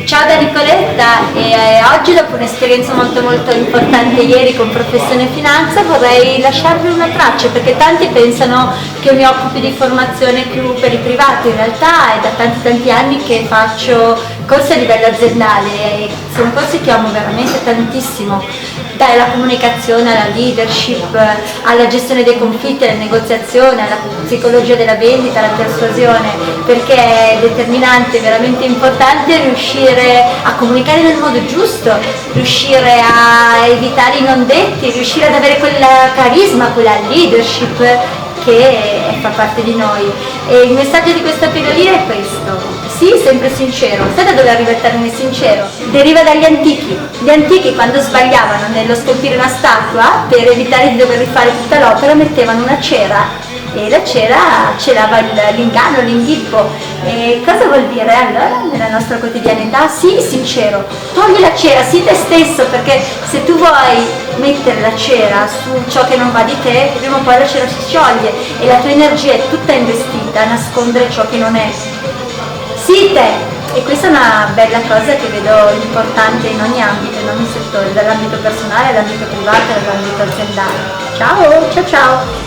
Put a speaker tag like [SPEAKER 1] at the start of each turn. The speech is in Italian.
[SPEAKER 1] Ciao da Nicoletta, e oggi dopo un'esperienza molto importante ieri con Professione Finanza vorrei lasciarvi una traccia, perché tanti pensano che io mi occupi di formazione più per i privati, in realtà è da tanti anni che faccio corsi a livello aziendale e sono corsi che amo veramente tantissimo, dalla comunicazione alla leadership, alla gestione dei conflitti, alla negoziazione, alla psicologia della vendita, alla persuasione, perché è determinante, veramente importante riuscire a comunicare nel modo giusto, riuscire a evitare i non detti, riuscire ad avere quel carisma, quella leadership che fa parte di noi. E il messaggio di questa pillolina è questo: sii sempre sincero. Sai da dove arriva il termine sincero? Deriva dagli antichi. Gli antichi, quando sbagliavano nello scolpire una statua, per evitare di dover rifare tutta l'opera, mettevano una cera, e la cera celava l'inganno, l'inghippo. E cosa vuol dire allora nella nostra quotidianità? Sii sincero, togli la cera, sii te stesso, perché se tu vuoi mettere la cera su ciò che non va di te, prima o poi la cera si scioglie e la tua energia è tutta investita a nascondere ciò che non è. Sii te! E questa è una bella cosa che vedo importante in ogni ambito, in ogni settore, dall'ambito personale all'ambito privato all'ambito aziendale. Ciao, ciao ciao!